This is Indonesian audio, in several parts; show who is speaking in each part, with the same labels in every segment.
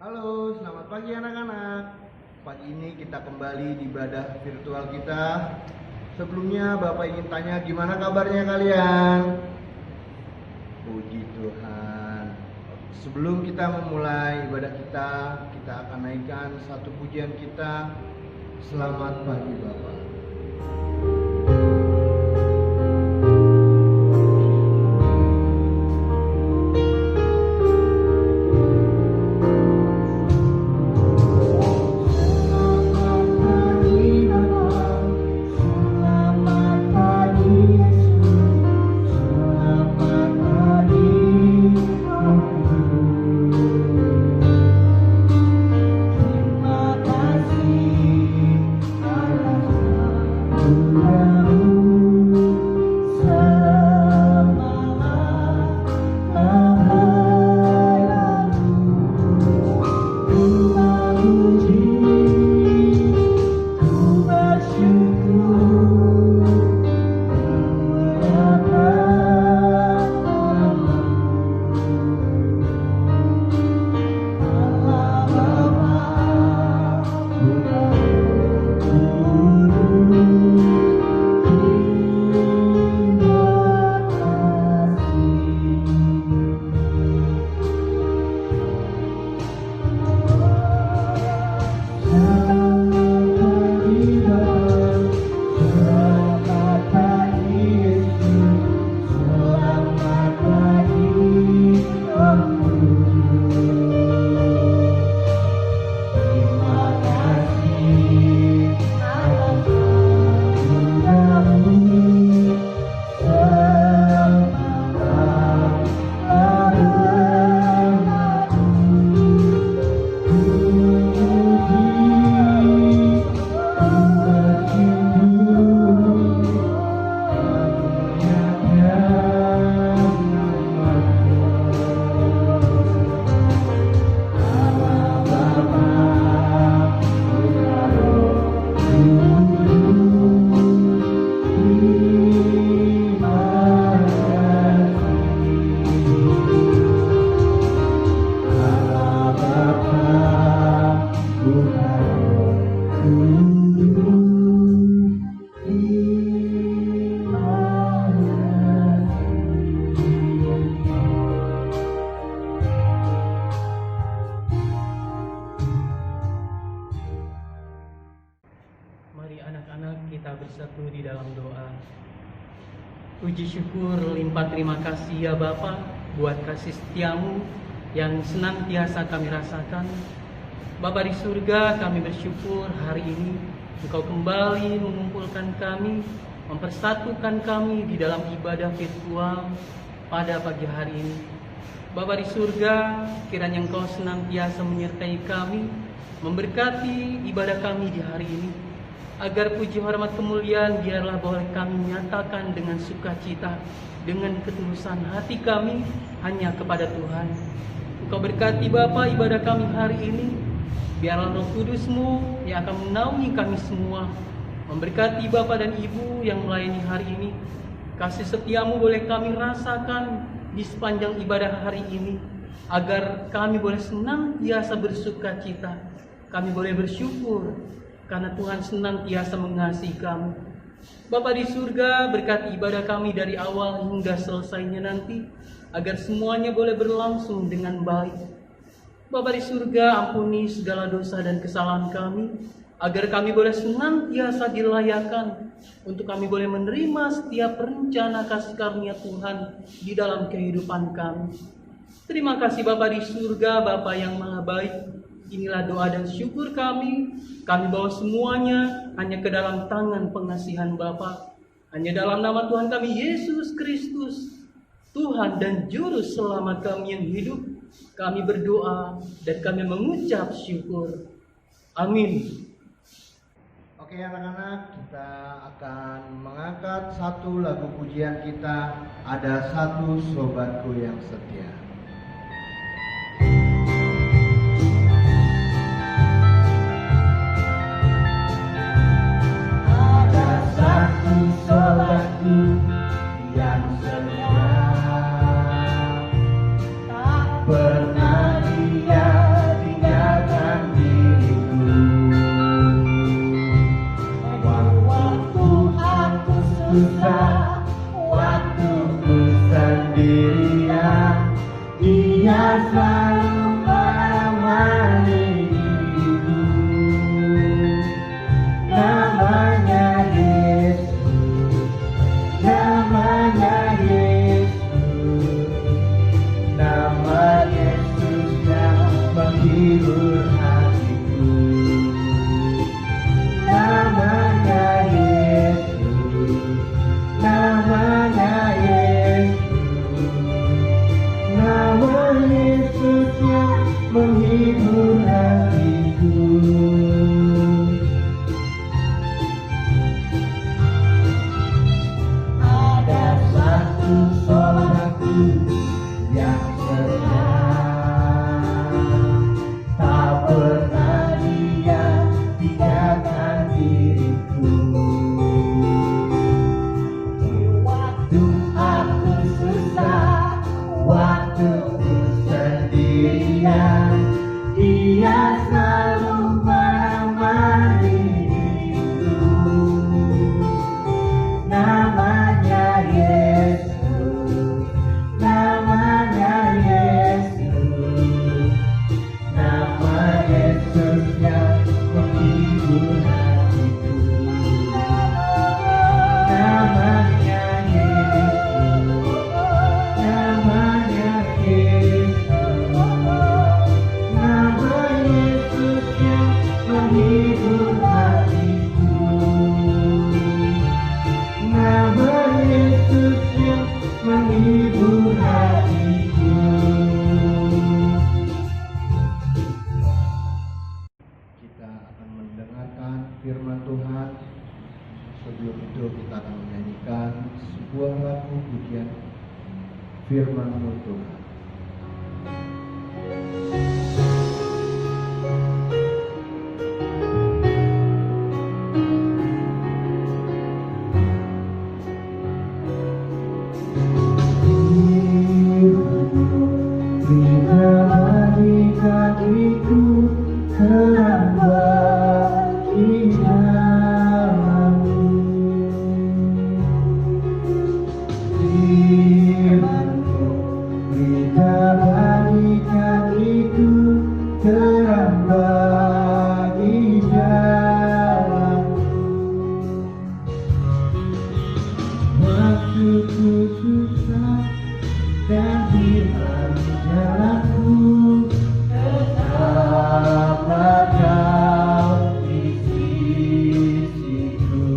Speaker 1: Halo, selamat pagi anak-anak. Pagi ini kita kembali di ibadah virtual kita. Sebelumnya Bapak ingin tanya gimana kabarnya kalian? Puji Tuhan. Sebelum kita memulai ibadah kita, kita akan naikkan satu pujian kita. Selamat pagi Bapak.
Speaker 2: Mari anak-anak kita bersatu di dalam doa. Puji syukur limpah terima kasih ya Bapa buat kasih setiamu yang senantiasa kami rasakan. Bapa di surga, kami bersyukur hari ini Engkau kembali mengumpulkan kami, mempersatukan kami di dalam ibadah virtual pada pagi hari ini. Bapa di surga, kiranya Engkau senantiasa menyertai kami, memberkati ibadah kami di hari ini. Agar puji hormat kemuliaan biarlah boleh kami nyatakan dengan sukacita, dengan ketulusan hati kami hanya kepada Tuhan. Engkau berkati Bapa ibadah kami hari ini. Biarlah Roh Kudus-Mu yang akan menaungi kami semua, memberkati Bapa dan Ibu yang melayani hari ini. Kasih setiamu boleh kami rasakan di sepanjang ibadah hari ini, agar kami boleh senantiasa bersukacita, kami boleh bersyukur karena Tuhan senantiasa mengasihi kami. Bapa di surga, berkati ibadah kami dari awal hingga selesainya nanti, agar semuanya boleh berlangsung dengan baik. Bapa di surga, ampuni segala dosa dan kesalahan kami, agar kami boleh senantiasa dilayakan, untuk kami boleh menerima setiap rencana kasih karunia Tuhan di dalam kehidupan kami. Terima kasih Bapa di surga, Bapa yang maha baik. Inilah doa dan syukur kami. Kami bawa semuanya hanya ke dalam tangan pengasihan Bapa. Hanya dalam nama Tuhan kami Yesus Kristus, Tuhan dan Juru Selamat kami yang hidup, kami berdoa dan kami mengucap syukur. Amin.
Speaker 1: Oke anak-anak, kita akan mengangkat satu lagu pujian kita, Ada Satu Sobatku Yang Setia.
Speaker 3: Pernah dia tinggal
Speaker 1: menghibur hatiku. Ada satu saudaraku yang setia, tak pernah dia tinggalkan diriku. Di waktu aku susah, waktu ku sendirian, dia selalu menemani hidupku. Namanya Yesus, namanya Yesus, nama Yesus yang menghibur hatiku. Namanya Yesus, namanya Yesus, nama Yesus yang menghibur hatiku. Nama Yesus yang menghibur hatiku. Kita akan mendengarkan firman Tuhan. Sebelum itu kita akan menyanyikan sebuah lagu pujian firman-Mu Tuhan. Bagi kakiku terang bagi jalanmu. Firman-Mu berita bagi kakiku terang bagi jalanmu. Waktuku susah dan hilang jalanku, tetaplah Kau di sisiku,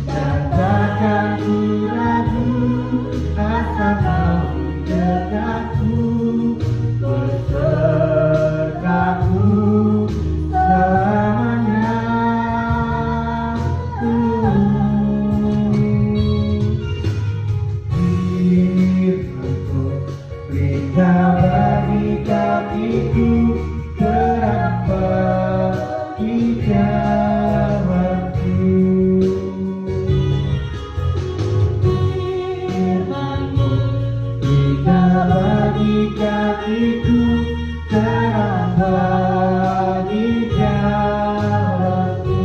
Speaker 1: dan takkan ku ragu asal Kau di dekatku, besertaku selamanya. Firman-Mu berita bagi kakiku terang bagi jalanku. Firman-Mu berita bagi kakiku terang bagi jalanku.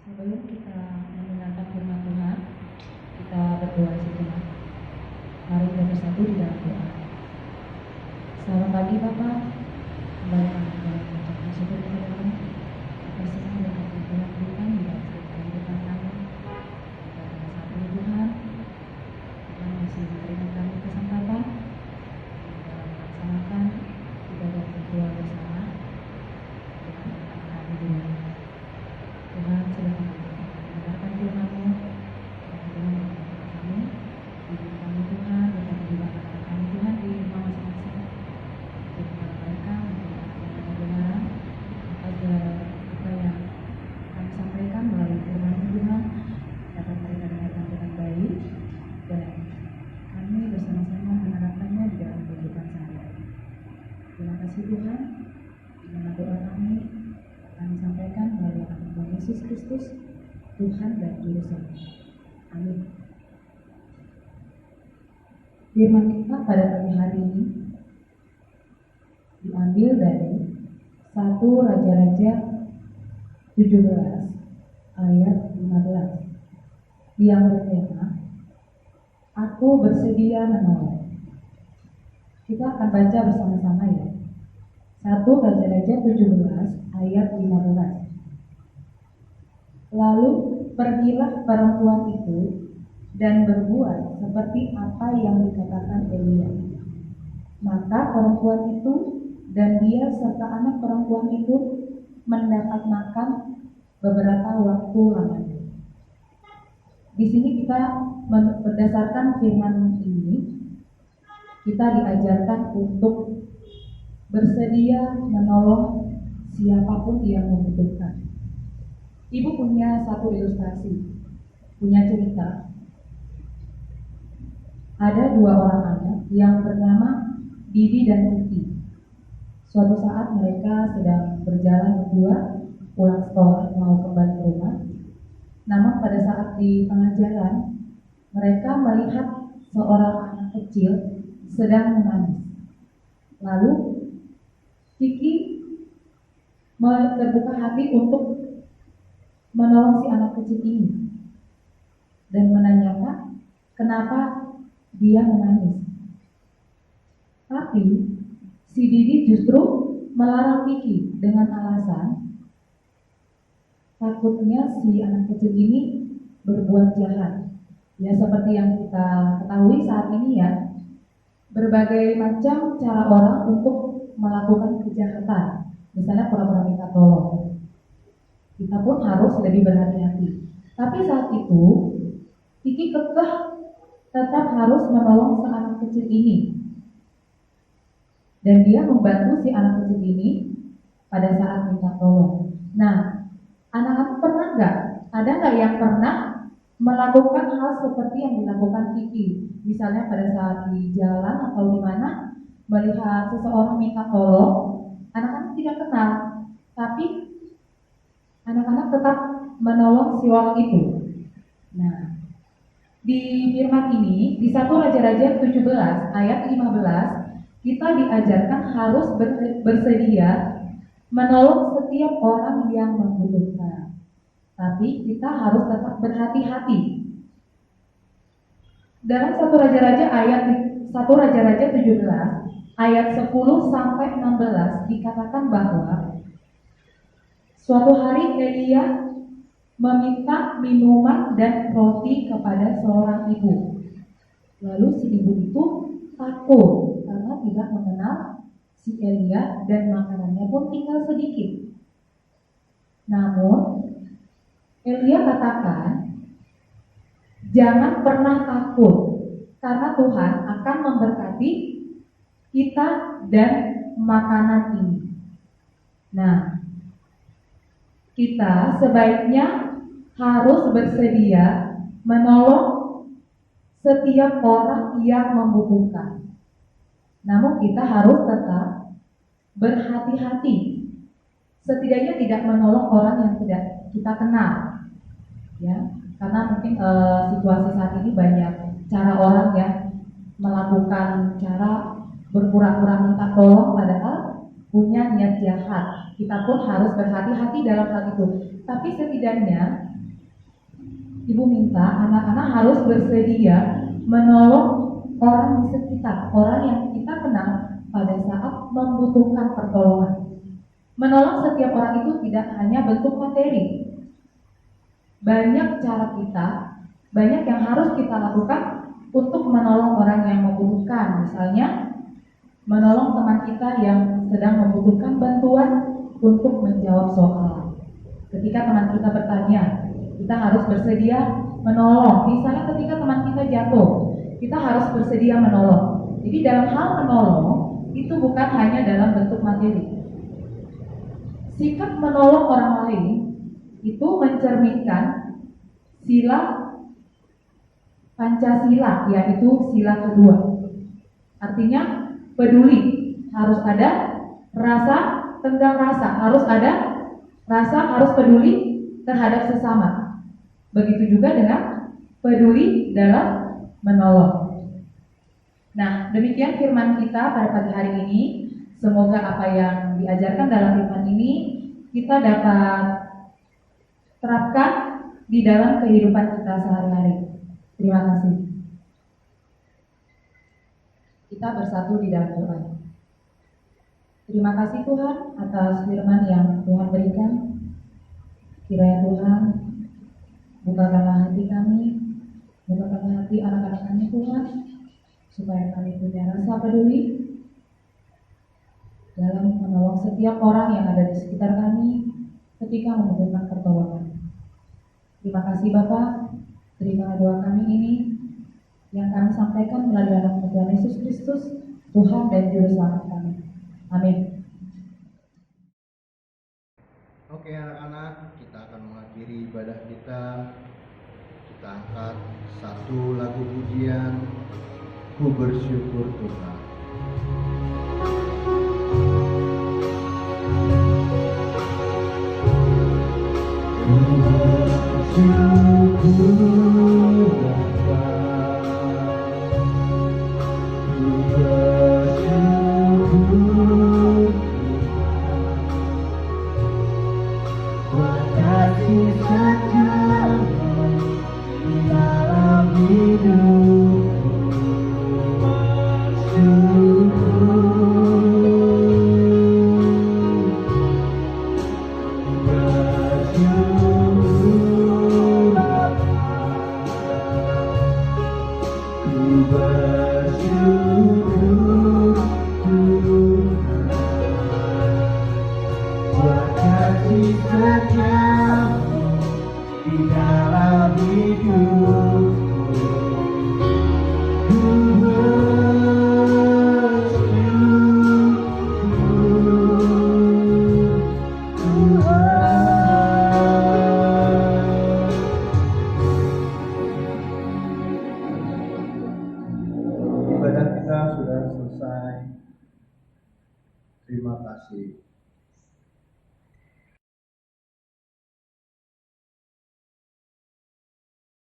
Speaker 3: Sebelum kita mendengarkan firman Tuhan, kita berdoa sejenak. Mari kita bersatu di dalam doa. Selamat pagi Bapak. Kembali kami mengucapkan syukur kepada-Mu atas semua yang Kau telah berikan di dalam kehidupan kami. Dan saat ini Tuhan, Tuhan masih memberikan kami kesempatan untuk melaksanakan ibadah virtual bersama dengan anak kami di rumah. Tuhan sudah mendengarkan firman-Mu, dan Tuhan memberkati kami, hidup kami Tuhan, dan juga anak-anak kami Tuhan di rumah masing-masing. Berikan mereka mendengarkan kebenaran agar apa yang kami sampaikan melalui firman-Mu Tuhan dapat mereka dengarkan dengan baik, dan kami bersama-sama menerapkannya di dalam kehidupan sehari-hari. Terima kasih Tuhan, di mana doa kami sampaikan melalui nama Tuhan Yesus Kristus, Tuhan dan Juru Selamat. Amin. Firman kita pada pagi hari ini diambil dari 1 Raja-Raja 17 ayat 15 yang bertema Aku bersedia menolong. Kita akan baca bersama-sama ya. 1 Raja-Raja 17 ayat 15. Lalu pergilah perempuan itu dan berbuat seperti apa yang dikatakan Elia. Maka perempuan itu dan dia serta anak perempuan itu mendapat makan beberapa waktu lamanya. Di sini kita berdasarkan firman ini, kita diajarkan untuk bersedia menolong siapapun yang membutuhkan. Ibu punya satu ilustrasi, punya cerita. Ada dua orang anak yang bernama Didi dan Kiki. Suatu saat mereka sedang berjalan berdua pulang sekolah mau kembali ke rumah. Namun pada saat di tengah jalan, mereka melihat seorang anak kecil sedang menangis. Lalu Kiki terbuka hati untuk menolong si anak kecil ini dan menanyakan kenapa dia menangis. Tapi si Didi justru melarang Kiki dengan alasan takutnya si anak kecil ini berbuat jahat. Ya seperti yang kita ketahui saat ini ya, berbagai macam cara orang untuk melakukan kejahatan. Misalnya pura-pura minta tolong. Kita pun harus lebih berhati-hati. Tapi saat itu Kiki kekeh tetap harus menolong si anak kecil ini. Dan dia membantu si anak kecil ini pada saat minta tolong. Nah, anak-anak pernah nggak? Ada nggak yang pernah melakukan hal seperti yang dilakukan Kiki? Misalnya pada saat di jalan atau di mana melihat seseorang minta tolong, anak-anak tidak kenal, tapi anak-anak tetap menolong si orang itu. Nah, di firman ini di 1 Raja-Raja 17 ayat 15 kita diajarkan harus bersedia menolong setiap orang yang membutuhkan. Tapi kita harus tetap berhati-hati. Dalam 1 Raja-Raja 17 ayat 10 sampai 16 dikatakan bahwa suatu hari Elia meminta minuman dan roti kepada seorang ibu. Lalu si ibu itu takut karena tidak mengenal si Elia dan makanannya pun tinggal sedikit. Namun Elia katakan, jangan pernah takut karena Tuhan akan memberkati kita dan makanan ini. Nah, kita sebaiknya harus bersedia menolong setiap orang yang membutuhkan. Namun kita harus tetap berhati-hati. Setidaknya tidak menolong orang yang tidak kita kenal. Ya, karena mungkin situasi saat ini banyak cara orang yang melakukan cara berpura-pura minta tolong padahal punya niat jahat. Kita pun harus berhati-hati dalam hal itu. Tapi setidaknya Ibu minta anak-anak harus bersedia menolong orang di sekitar, orang yang kita kenal pada saat membutuhkan pertolongan. Menolong setiap orang itu tidak hanya bentuk materi. Banyak cara kita, banyak yang harus kita lakukan untuk menolong orang yang membutuhkan. Misalnya, menolong teman kita yang sedang membutuhkan bantuan untuk menjawab soal. Ketika teman kita bertanya, kita harus bersedia menolong. Misalnya ketika teman kita jatuh, kita harus bersedia menolong. Jadi dalam hal menolong, itu bukan hanya dalam bentuk materi. Sikap menolong orang lain itu mencerminkan sila Pancasila, yaitu sila kedua. Artinya peduli, harus ada rasa tenggang rasa, harus ada rasa, harus peduli terhadap sesama. Begitu juga dengan peduli dalam menolong. Nah, demikian firman kita pada pagi hari ini. Semoga apa yang diajarkan dalam firman ini kita dapat terapkan di dalam kehidupan kita sehari-hari. Terima kasih. Kita bersatu di dalam doa. Terima kasih Tuhan atas firman yang Tuhan berikan. Kiranya Tuhan bukakanlah hati kami, bukakanlah hati anak-anak kami Tuhan, supaya kami punya rasa peduli dalam menolong setiap orang yang ada di sekitar kami ketika membutuhkan pertolongan. Terima kasih Bapak, Terima doa kami ini yang kami sampaikan melalui anak Tuhan Yesus Kristus, Tuhan dan Juru Selamat kami. Amin.
Speaker 1: Oke anak-anak, kita akan mengakhiri ibadah kita. Kita angkat satu lagu pujian, Ku Bersyukur Tuhan. Ibadah kita sudah selesai. Terima kasih.